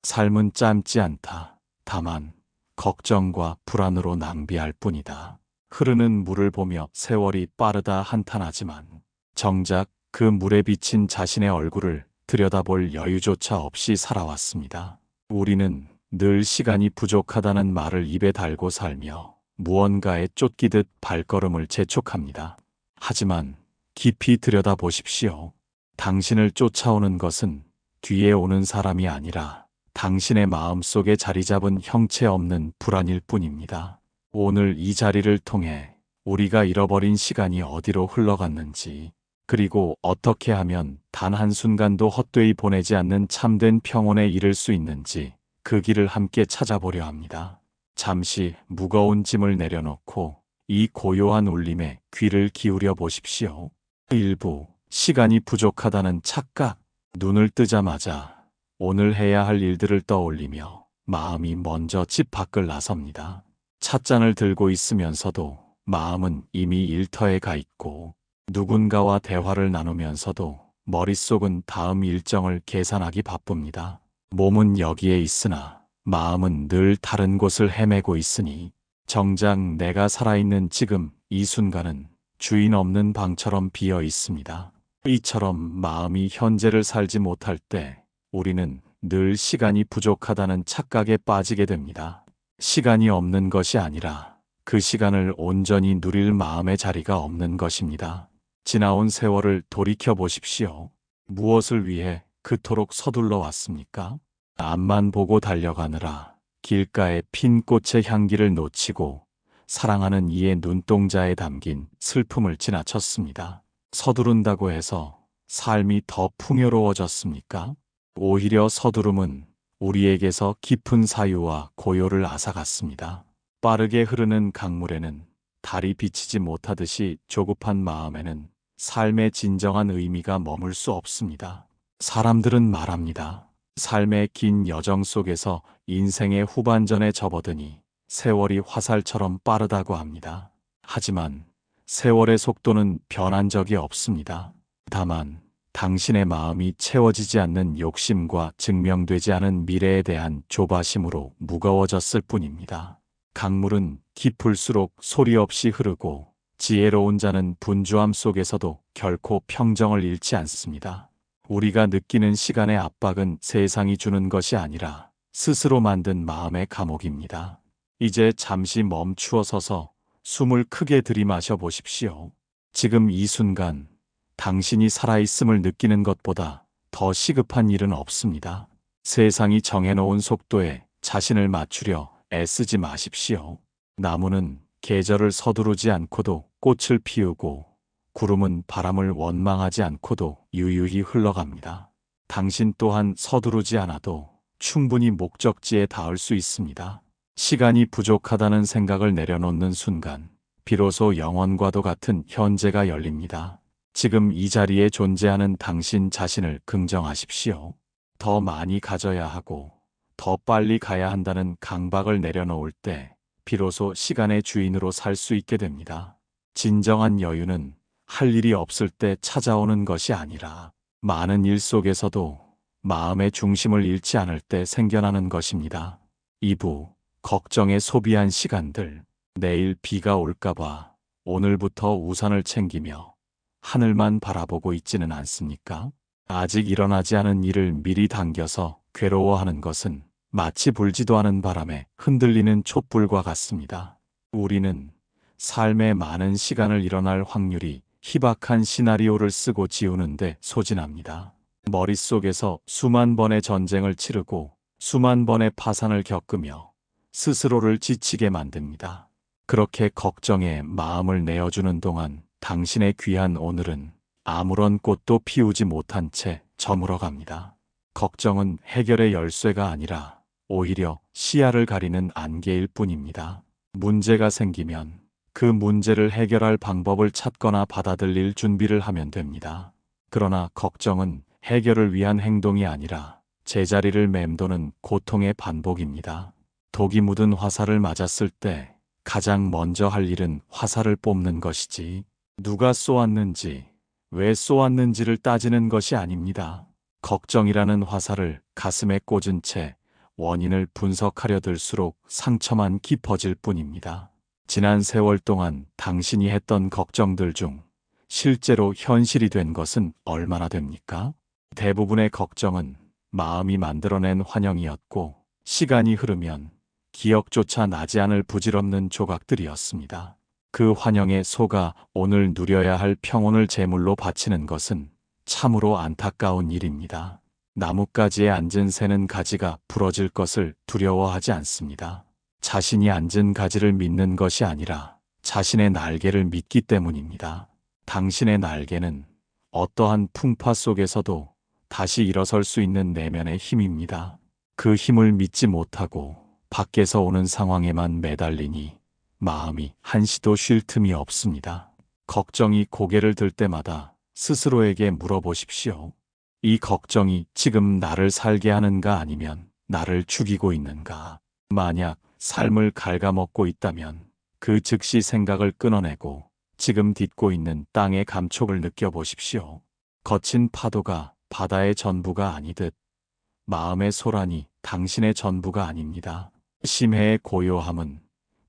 삶은 짧지 않다. 다만 걱정과 불안으로 낭비할 뿐이다. 흐르는 물을 보며 세월이 빠르다 한탄하지만 정작 그 물에 비친 자신의 얼굴을 들여다볼 여유조차 없이 살아왔습니다. 우리는 늘 시간이 부족하다는 말을 입에 달고 살며 무언가에 쫓기듯 발걸음을 재촉합니다. 하지만 깊이 들여다보십시오. 당신을 쫓아오는 것은 뒤에 오는 사람이 아니라 당신의 마음속에 자리 잡은 형체 없는 불안일 뿐입니다. 오늘 이 자리를 통해 우리가 잃어버린 시간이 어디로 흘러갔는지, 그리고 어떻게 하면 단 한순간도 헛되이 보내지 않는 참된 평온에 이를 수 있는지 그 길을 함께 찾아보려 합니다. 잠시 무거운 짐을 내려놓고 이 고요한 울림에 귀를 기울여 보십시오. 일부 시간이 부족하다는 착각. 눈을 뜨자마자 오늘 해야 할 일들을 떠올리며 마음이 먼저 집 밖을 나섭니다. 찻잔을 들고 있으면서도 마음은 이미 일터에 가 있고, 누군가와 대화를 나누면서도 머릿속은 다음 일정을 계산하기 바쁩니다. 몸은 여기에 있으나 마음은 늘 다른 곳을 헤매고 있으니 정작 내가 살아있는 지금 이 순간은 주인 없는 방처럼 비어 있습니다. 이처럼 마음이 현재를 살지 못할 때 우리는 늘 시간이 부족하다는 착각에 빠지게 됩니다. 시간이 없는 것이 아니라 그 시간을 온전히 누릴 마음의 자리가 없는 것입니다. 지나온 세월을 돌이켜 보십시오. 무엇을 위해 그토록 서둘러 왔습니까? 앞만 보고 달려가느라 길가에 핀 꽃의 향기를 놓치고 사랑하는 이의 눈동자에 담긴 슬픔을 지나쳤습니다. 서두른다고 해서 삶이 더 풍요로워졌습니까? 오히려 서두름은 우리에게서 깊은 사유와 고요를 앗아갔습니다. 빠르게 흐르는 강물에는 달이 비치지 못하듯이 조급한 마음에는 삶의 진정한 의미가 머물 수 없습니다. 사람들은 말합니다. 삶의 긴 여정 속에서 인생의 후반전에 접어드니 세월이 화살처럼 빠르다고 합니다. 하지만 세월의 속도는 변한 적이 없습니다. 다만 당신의 마음이 채워지지 않는 욕심과 증명되지 않은 미래에 대한 조바심으로 무거워졌을 뿐입니다. 강물은 깊을수록 소리 없이 흐르고 지혜로운 자는 분주함 속에서도 결코 평정을 잃지 않습니다. 우리가 느끼는 시간의 압박은 세상이 주는 것이 아니라 스스로 만든 마음의 감옥입니다. 이제 잠시 멈추어 서서 숨을 크게 들이마셔 보십시오. 지금 이 순간 당신이 살아있음을 느끼는 것보다 더 시급한 일은 없습니다. 세상이 정해놓은 속도에 자신을 맞추려 애쓰지 마십시오. 나무는 계절을 서두르지 않고도 꽃을 피우고, 구름은 바람을 원망하지 않고도 유유히 흘러갑니다. 당신 또한 서두르지 않아도 충분히 목적지에 닿을 수 있습니다. 시간이 부족하다는 생각을 내려놓는 순간 비로소 영원과도 같은 현재가 열립니다. 지금 이 자리에 존재하는 당신 자신을 긍정하십시오. 더 많이 가져야 하고 더 빨리 가야 한다는 강박을 내려놓을 때 비로소 시간의 주인으로 살 수 있게 됩니다. 진정한 여유는 할 일이 없을 때 찾아오는 것이 아니라 많은 일 속에서도 마음의 중심을 잃지 않을 때 생겨나는 것입니다. 2부 걱정에 소비한 시간들. 내일 비가 올까봐 오늘부터 우산을 챙기며 하늘만 바라보고 있지는 않습니까? 아직 일어나지 않은 일을 미리 당겨서 괴로워하는 것은 마치 불지도 않은 바람에 흔들리는 촛불과 같습니다. 우리는 삶의 많은 시간을 일어날 확률이 희박한 시나리오를 쓰고 지우는데 소진합니다. 머릿속에서 수만 번의 전쟁을 치르고 수만 번의 파산을 겪으며 스스로를 지치게 만듭니다. 그렇게 걱정에 마음을 내어주는 동안 당신의 귀한 오늘은 아무런 꽃도 피우지 못한 채 저물어 갑니다. 걱정은 해결의 열쇠가 아니라 오히려 시야를 가리는 안개일 뿐입니다. 문제가 생기면 그 문제를 해결할 방법을 찾거나 받아들일 준비를 하면 됩니다. 그러나 걱정은 해결을 위한 행동이 아니라 제자리를 맴도는 고통의 반복입니다. 독이 묻은 화살을 맞았을 때 가장 먼저 할 일은 화살을 뽑는 것이지, 누가 쏘았는지, 왜 쏘았는지를 따지는 것이 아닙니다. 걱정이라는 화살을 가슴에 꽂은 채 원인을 분석하려 들수록 상처만 깊어질 뿐입니다. 지난 세월 동안 당신이 했던 걱정들 중 실제로 현실이 된 것은 얼마나 됩니까? 대부분의 걱정은 마음이 만들어낸 환영이었고, 시간이 흐르면 기억조차 나지 않을 부질없는 조각들이었습니다. 그 환영에 속아 오늘 누려야 할 평온을 제물로 바치는 것은 참으로 안타까운 일입니다. 나뭇가지에 앉은 새는 가지가 부러질 것을 두려워하지 않습니다. 자신이 앉은 가지를 믿는 것이 아니라 자신의 날개를 믿기 때문입니다. 당신의 날개는 어떠한 풍파 속에서도 다시 일어설 수 있는 내면의 힘입니다. 그 힘을 믿지 못하고 밖에서 오는 상황에만 매달리니 마음이 한시도 쉴 틈이 없습니다. 걱정이 고개를 들 때마다 스스로에게 물어보십시오. 이 걱정이 지금 나를 살게 하는가 아니면 나를 죽이고 있는가? 만약 삶을 갉아먹고 있다면 그 즉시 생각을 끊어내고 지금 딛고 있는 땅의 감촉을 느껴보십시오. 거친 파도가 바다의 전부가 아니듯 마음의 소란이 당신의 전부가 아닙니다. 심해의 고요함은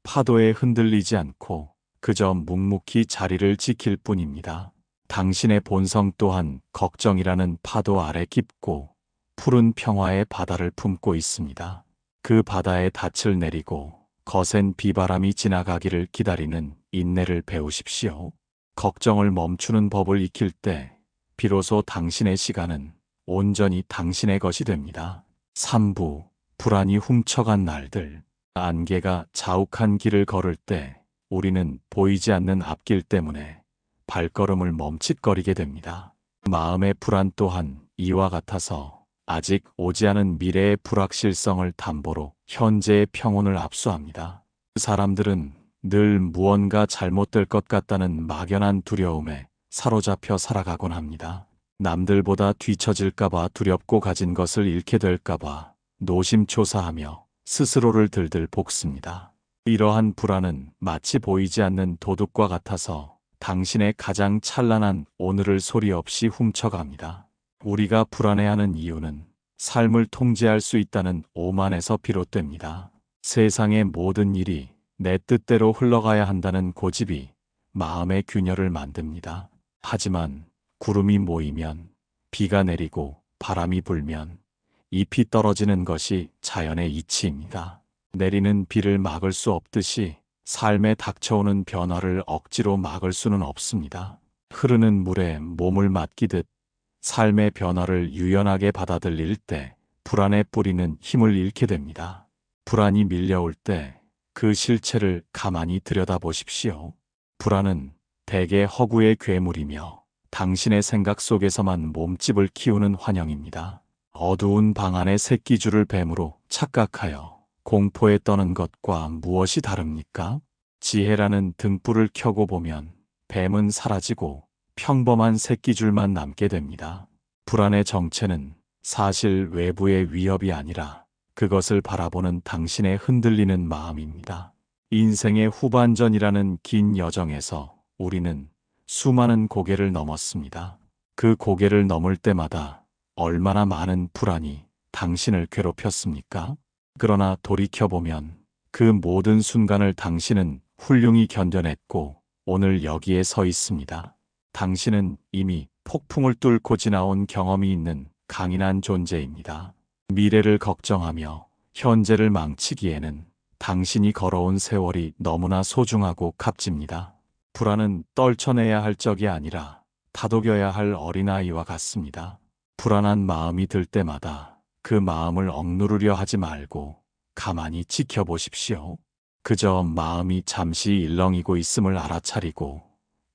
파도에 흔들리지 않고 그저 묵묵히 자리를 지킬 뿐입니다. 당신의 본성 또한 걱정이라는 파도 아래 깊고 푸른 평화의 바다를 품고 있습니다. 그 바다에 닻을 내리고 거센 비바람이 지나가기를 기다리는 인내를 배우십시오. 걱정을 멈추는 법을 익힐 때 비로소 당신의 시간은 온전히 당신의 것이 됩니다. 3부 불안이 훔쳐간 날들. 안개가 자욱한 길을 걸을 때 우리는 보이지 않는 앞길 때문에 발걸음을 멈칫거리게 됩니다. 마음의 불안 또한 이와 같아서 아직 오지 않은 미래의 불확실성을 담보로 현재의 평온을 압수합니다. 사람들은 늘 무언가 잘못될 것 같다는 막연한 두려움에 사로잡혀 살아가곤 합니다. 남들보다 뒤처질까봐 두렵고 가진 것을 잃게 될까봐 노심초사하며 스스로를 들들 볶습니다. 이러한 불안은 마치 보이지 않는 도둑과 같아서 당신의 가장 찬란한 오늘을 소리 없이 훔쳐갑니다. 우리가 불안해하는 이유는 삶을 통제할 수 있다는 오만에서 비롯됩니다. 세상의 모든 일이 내 뜻대로 흘러가야 한다는 고집이 마음의 균열을 만듭니다. 하지만 구름이 모이면, 비가 내리고 바람이 불면 잎이 떨어지는 것이 자연의 이치입니다. 내리는 비를 막을 수 없듯이 삶에 닥쳐오는 변화를 억지로 막을 수는 없습니다. 흐르는 물에 몸을 맡기듯 삶의 변화를 유연하게 받아들일 때 불안의 뿌리는 힘을 잃게 됩니다. 불안이 밀려올 때 그 실체를 가만히 들여다보십시오. 불안은 대개 허구의 괴물이며 당신의 생각 속에서만 몸집을 키우는 환영입니다. 어두운 방 안의 새끼줄을 뱀으로 착각하여 공포에 떠는 것과 무엇이 다릅니까? 지혜라는 등불을 켜고 보면 뱀은 사라지고 평범한 새끼줄만 남게 됩니다. 불안의 정체는 사실 외부의 위협이 아니라 그것을 바라보는 당신의 흔들리는 마음입니다. 인생의 후반전이라는 긴 여정에서 우리는 수많은 고개를 넘었습니다. 그 고개를 넘을 때마다 얼마나 많은 불안이 당신을 괴롭혔습니까? 그러나 돌이켜보면 그 모든 순간을 당신은 훌륭히 견뎌냈고 오늘 여기에 서 있습니다. 당신은 이미 폭풍을 뚫고 지나온 경험이 있는 강인한 존재입니다. 미래를 걱정하며 현재를 망치기에는 당신이 걸어온 세월이 너무나 소중하고 값집니다. 불안은 떨쳐내야 할 적이 아니라 다독여야 할 어린아이와 같습니다. 불안한 마음이 들 때마다 그 마음을 억누르려 하지 말고 가만히 지켜보십시오. 그저 마음이 잠시 일렁이고 있음을 알아차리고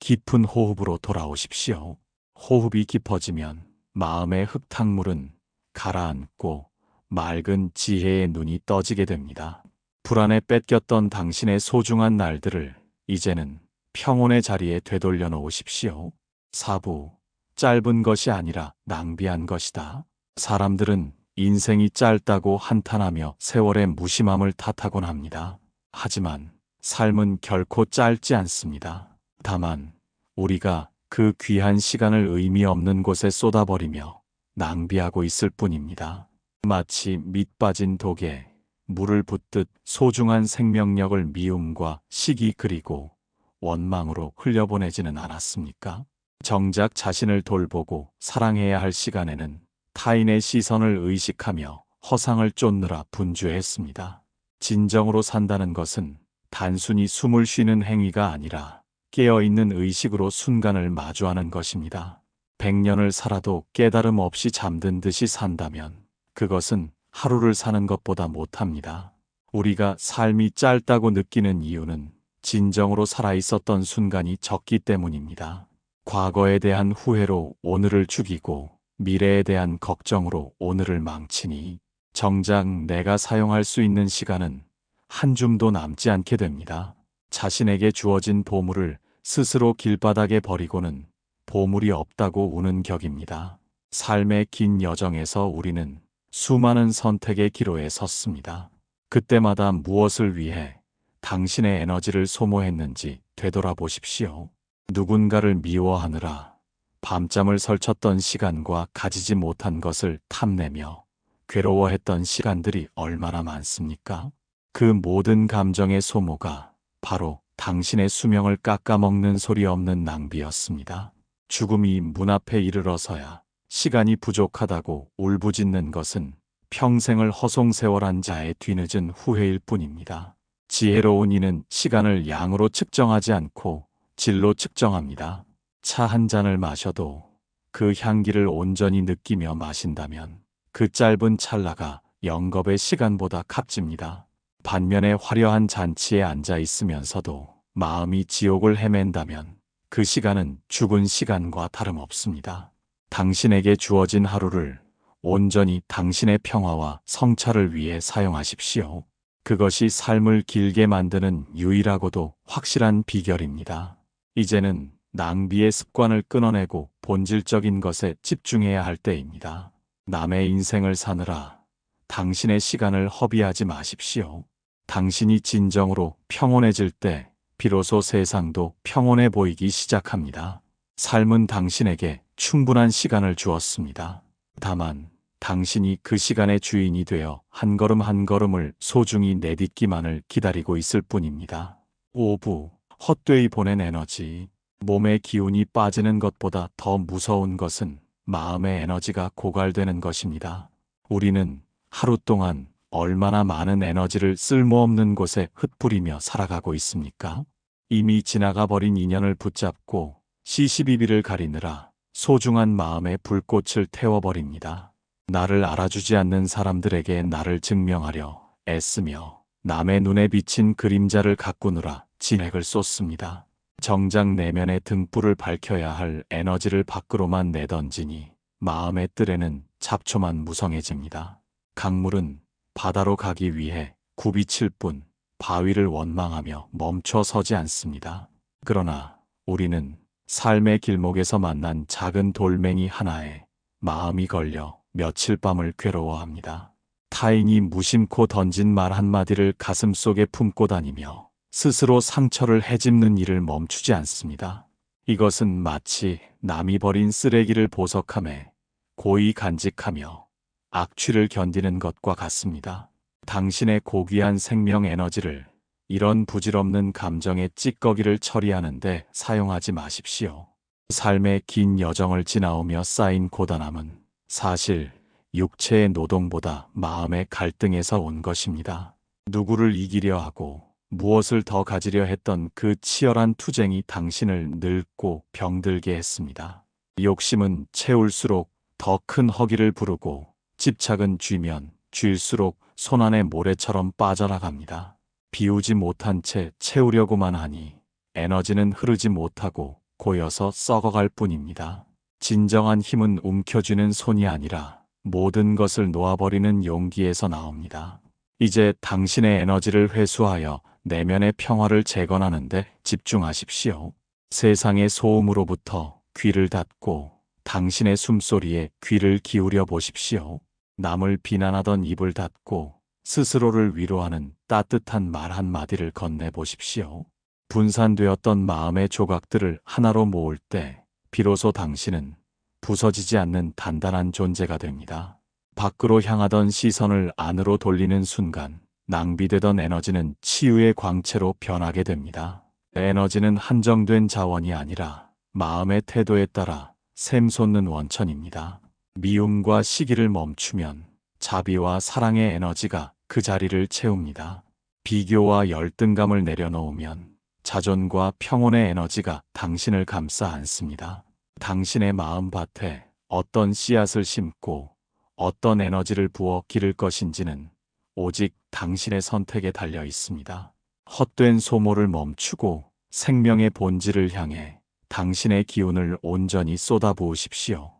깊은 호흡으로 돌아오십시오. 호흡이 깊어지면 마음의 흙탕물은 가라앉고 맑은 지혜의 눈이 떠지게 됩니다. 불안에 뺏겼던 당신의 소중한 날들을 이제는 평온의 자리에 되돌려 놓으십시오. 4부 짧은 것이 아니라 낭비한 것이다. 사람들은 인생이 짧다고 한탄하며 세월의 무심함을 탓하곤 합니다. 하지만 삶은 결코 짧지 않습니다. 다만 우리가 그 귀한 시간을 의미 없는 곳에 쏟아버리며 낭비하고 있을 뿐입니다. 마치 밑 빠진 독에 물을 붓듯 소중한 생명력을 미움과 시기 그리고 원망으로 흘려보내지는 않았습니까? 정작 자신을 돌보고 사랑해야 할 시간에는 타인의 시선을 의식하며 허상을 쫓느라 분주했습니다. 진정으로 산다는 것은 단순히 숨을 쉬는 행위가 아니라 깨어있는 의식으로 순간을 마주하는 것입니다. 100년을 살아도 깨달음 없이 잠든 듯이 산다면 그것은 하루를 사는 것보다 못합니다. 우리가 삶이 짧다고 느끼는 이유는 진정으로 살아있었던 순간이 적기 때문입니다. 과거에 대한 후회로 오늘을 죽이고 미래에 대한 걱정으로 오늘을 망치니 정작 내가 사용할 수 있는 시간은 한 줌도 남지 않게 됩니다. 자신에게 주어진 보물을 스스로 길바닥에 버리고는 보물이 없다고 우는 격입니다. 삶의 긴 여정에서 우리는 수많은 선택의 기로에 섰습니다. 그때마다 무엇을 위해 당신의 에너지를 소모했는지 되돌아보십시오. 누군가를 미워하느라 밤잠을 설쳤던 시간과 가지지 못한 것을 탐내며 괴로워했던 시간들이 얼마나 많습니까? 그 모든 감정의 소모가 바로 당신의 수명을 깎아먹는 소리 없는 낭비였습니다. 죽음이 문 앞에 이르러서야 시간이 부족하다고 울부짖는 것은 평생을 허송세월한 자의 뒤늦은 후회일 뿐입니다. 지혜로운 이는 시간을 양으로 측정하지 않고 질로 측정합니다. 차 한 잔을 마셔도 그 향기를 온전히 느끼며 마신다면 그 짧은 찰나가 영겁의 시간보다 값집니다. 반면에 화려한 잔치에 앉아 있으면서도 마음이 지옥을 헤맨다면 그 시간은 죽은 시간과 다름없습니다. 당신에게 주어진 하루를 온전히 당신의 평화와 성찰을 위해 사용하십시오. 그것이 삶을 길게 만드는 유일하고도 확실한 비결입니다. 이제는 낭비의 습관을 끊어내고 본질적인 것에 집중해야 할 때입니다. 남의 인생을 사느라 당신의 시간을 허비하지 마십시오. 당신이 진정으로 평온해질 때 비로소 세상도 평온해 보이기 시작합니다. 삶은 당신에게 충분한 시간을 주었습니다. 다만 당신이 그 시간의 주인이 되어 한 걸음 한 걸음을 소중히 내딛기만을 기다리고 있을 뿐입니다. 오부, 헛되이 보낸 에너지. 몸의 기운이 빠지는 것보다 더 무서운 것은 마음의 에너지가 고갈되는 것입니다. 우리는 하루 동안 얼마나 많은 에너지를 쓸모없는 곳에 흩뿌리며 살아가고 있습니까? 이미 지나가 버린 인연을 붙잡고 시시비비를 가리느라 소중한 마음의 불꽃을 태워버립니다. 나를 알아주지 않는 사람들에게 나를 증명하려 애쓰며 남의 눈에 비친 그림자를 가꾸느라 진액을 쏟습니다. 정작 내면의 등불을 밝혀야 할 에너지를 밖으로만 내던지니 마음의 뜰에는 잡초만 무성해집니다. 강물은 바다로 가기 위해 굽이칠 뿐 바위를 원망하며 멈춰 서지 않습니다. 그러나 우리는 삶의 길목에서 만난 작은 돌멩이 하나에 마음이 걸려 며칠 밤을 괴로워합니다. 타인이 무심코 던진 말 한마디를 가슴속에 품고 다니며 스스로 상처를 헤집는 일을 멈추지 않습니다. 이것은 마치 남이 버린 쓰레기를 보석함에 고이 간직하며 악취를 견디는 것과 같습니다. 당신의 고귀한 생명 에너지를 이런 부질없는 감정의 찌꺼기를 처리하는데 사용하지 마십시오. 삶의 긴 여정을 지나오며 쌓인 고단함은 사실 육체의 노동보다 마음의 갈등에서 온 것입니다. 누구를 이기려 하고 무엇을 더 가지려 했던 그 치열한 투쟁이 당신을 늙고 병들게 했습니다. 욕심은 채울수록 더 큰 허기를 부르고 집착은 쥐면 쥘수록 손안의 모래처럼 빠져나갑니다. 비우지 못한 채 채우려고만 하니 에너지는 흐르지 못하고 고여서 썩어갈 뿐입니다. 진정한 힘은 움켜쥐는 손이 아니라 모든 것을 놓아버리는 용기에서 나옵니다. 이제 당신의 에너지를 회수하여 내면의 평화를 재건하는 데 집중하십시오. 세상의 소음으로부터 귀를 닫고 당신의 숨소리에 귀를 기울여 보십시오. 남을 비난하던 입을 닫고 스스로를 위로하는 따뜻한 말 한마디를 건네보십시오. 분산되었던 마음의 조각들을 하나로 모을 때 비로소 당신은 부서지지 않는 단단한 존재가 됩니다. 밖으로 향하던 시선을 안으로 돌리는 순간 낭비되던 에너지는 치유의 광채로 변하게 됩니다. 에너지는 한정된 자원이 아니라 마음의 태도에 따라 샘솟는 원천입니다. 미움과 시기를 멈추면 자비와 사랑의 에너지가 그 자리를 채웁니다. 비교와 열등감을 내려놓으면 자존과 평온의 에너지가 당신을 감싸 안습니다. 당신의 마음밭에 어떤 씨앗을 심고 어떤 에너지를 부어 기를 것인지는 오직 당신의 선택에 달려 있습니다. 헛된 소모를 멈추고 생명의 본질을 향해 당신의 기운을 온전히 쏟아부으십시오.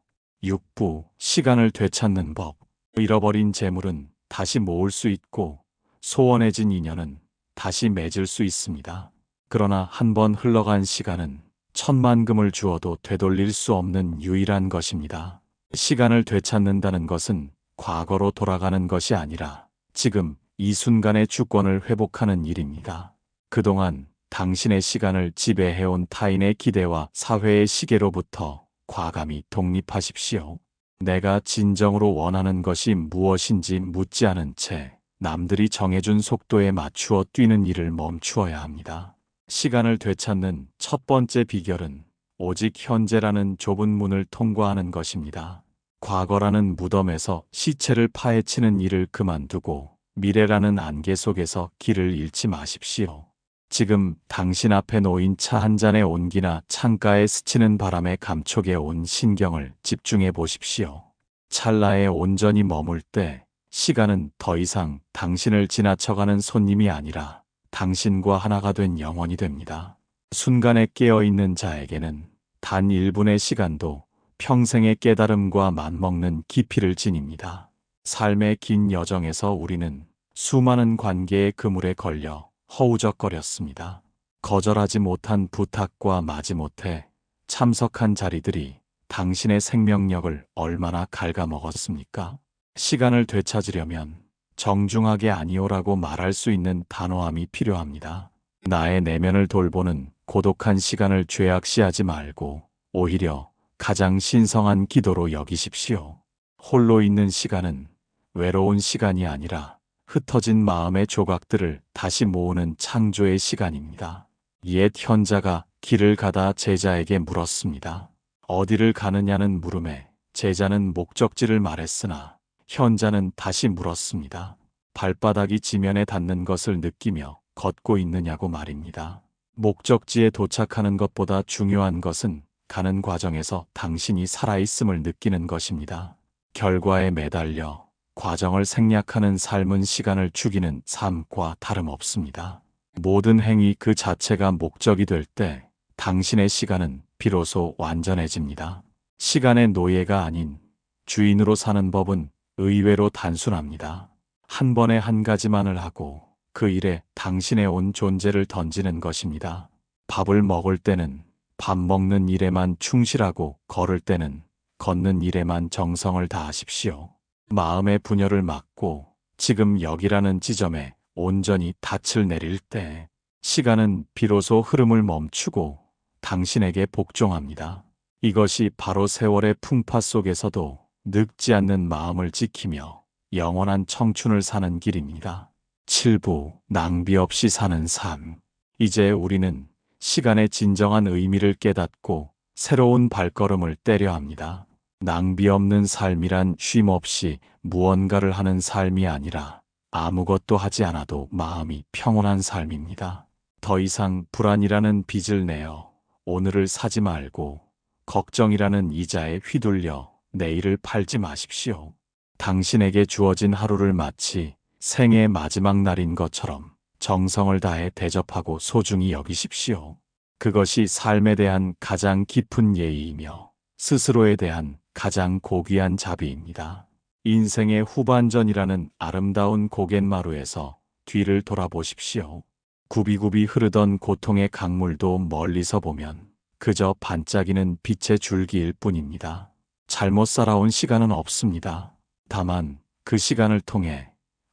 6부, 시간을 되찾는 법. 잃어버린 재물은 다시 모을 수 있고 소원해진 인연은 다시 맺을 수 있습니다. 그러나 한 번 흘러간 시간은 천만금을 주어도 되돌릴 수 없는 유일한 것입니다. 시간을 되찾는다는 것은 과거로 돌아가는 것이 아니라 지금 이 순간의 주권을 회복하는 일입니다. 그동안 당신의 시간을 지배해온 타인의 기대와 사회의 시계로부터 과감히 독립하십시오. 내가 진정으로 원하는 것이 무엇인지 묻지 않은 채 남들이 정해준 속도에 맞추어 뛰는 일을 멈추어야 합니다. 시간을 되찾는 첫 번째 비결은 오직 현재라는 좁은 문을 통과하는 것입니다. 과거라는 무덤에서 시체를 파헤치는 일을 그만두고 미래라는 안개 속에서 길을 잃지 마십시오. 지금 당신 앞에 놓인 차 한 잔의 온기나 창가에 스치는 바람의 감촉에 온 신경을 집중해 보십시오. 찰나에 온전히 머물 때 시간은 더 이상 당신을 지나쳐가는 손님이 아니라 당신과 하나가 된 영혼이 됩니다. 순간에 깨어있는 자에게는 단 1분의 시간도 평생의 깨달음과 맞먹는 깊이를 지닙니다. 삶의 긴 여정에서 우리는 수많은 관계의 그물에 걸려 허우적거렸습니다. 거절하지 못한 부탁과 마지못해 참석한 자리들이 당신의 생명력을 얼마나 갉아먹었습니까? 시간을 되찾으려면 정중하게 아니오라고 말할 수 있는 단호함이 필요합니다. 나의 내면을 돌보는 고독한 시간을 죄악시하지 말고 오히려 가장 신성한 기도로 여기십시오. 홀로 있는 시간은 외로운 시간이 아니라 흩어진 마음의 조각들을 다시 모으는 창조의 시간입니다. 옛 현자가 길을 가다 제자에게 물었습니다. 어디를 가느냐는 물음에 제자는 목적지를 말했으나 현자는 다시 물었습니다. 발바닥이 지면에 닿는 것을 느끼며 걷고 있느냐고 말입니다. 목적지에 도착하는 것보다 중요한 것은 가는 과정에서 당신이 살아있음을 느끼는 것입니다. 결과에 매달려 과정을 생략하는 삶은 시간을 죽이는 삶과 다름없습니다. 모든 행위 그 자체가 목적이 될 때 당신의 시간은 비로소 완전해집니다. 시간의 노예가 아닌 주인으로 사는 법은 의외로 단순합니다. 한 번에 한 가지만을 하고 그 일에 당신의 온 존재를 던지는 것입니다. 밥을 먹을 때는 밥 먹는 일에만 충실하고 걸을 때는 걷는 일에만 정성을 다하십시오. 마음의 분열을 막고 지금 여기라는 지점에 온전히 닻을 내릴 때 시간은 비로소 흐름을 멈추고 당신에게 복종합니다. 이것이 바로 세월의 풍파 속에서도 늙지 않는 마음을 지키며 영원한 청춘을 사는 길입니다. 7부, 낭비 없이 사는 삶. 이제 우리는 시간의 진정한 의미를 깨닫고 새로운 발걸음을 떼려 합니다. 낭비 없는 삶이란 쉼 없이 무언가를 하는 삶이 아니라 아무것도 하지 않아도 마음이 평온한 삶입니다. 더 이상 불안이라는 빚을 내어 오늘을 사지 말고 걱정이라는 이자에 휘둘려 내일을 팔지 마십시오. 당신에게 주어진 하루를 마치 생의 마지막 날인 것처럼 정성을 다해 대접하고 소중히 여기십시오. 그것이 삶에 대한 가장 깊은 예의이며 스스로에 대한 가장 고귀한 자비입니다. 인생의 후반전이라는 아름다운 고갯마루에서 뒤를 돌아보십시오. 굽이굽이 흐르던 고통의 강물도 멀리서 보면 그저 반짝이는 빛의 줄기일 뿐입니다. 잘못 살아온 시간은 없습니다. 다만 그 시간을 통해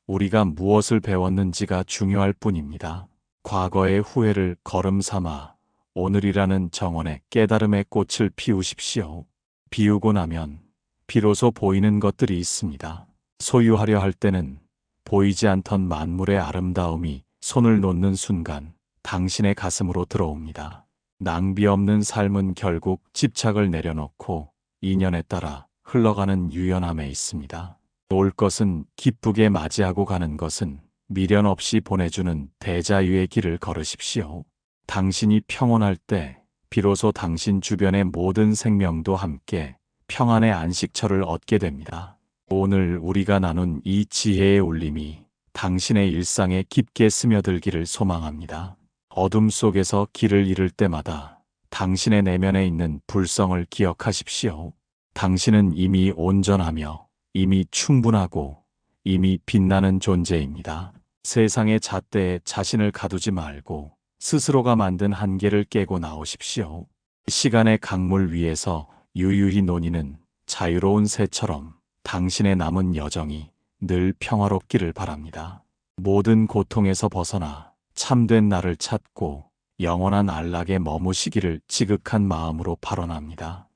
우리가 무엇을 배웠는지가 중요할 뿐입니다. 과거의 후회를 걸음 삼아 오늘이라는 정원에 깨달음의 꽃을 피우십시오. 비우고 나면 비로소 보이는 것들이 있습니다. 소유하려 할 때는 보이지 않던 만물의 아름다움이 손을 놓는 순간 당신의 가슴으로 들어옵니다. 낭비 없는 삶은 결국 집착을 내려놓고 인연에 따라 흘러가는 유연함에 있습니다. 올 것은 기쁘게 맞이하고 가는 것은 미련 없이 보내주는 대자유의 길을 걸으십시오. 당신이 평온할 때 비로소 당신 주변의 모든 생명도 함께 평안의 안식처를 얻게 됩니다. 오늘 우리가 나눈 이 지혜의 울림이 당신의 일상에 깊게 스며들기를 소망합니다. 어둠 속에서 길을 잃을 때마다 당신의 내면에 있는 불성을 기억하십시오. 당신은 이미 온전하며 이미 충분하고 이미 빛나는 존재입니다. 세상의 잣대에 자신을 가두지 말고 스스로가 만든 한계를 깨고 나오십시오. 시간의 강물 위에서 유유히 논이는 자유로운 새처럼 당신의 남은 여정이 늘 평화롭기를 바랍니다. 모든 고통에서 벗어나 참된 나를 찾고 영원한 안락에 머무시기를 지극한 마음으로 발언합니다.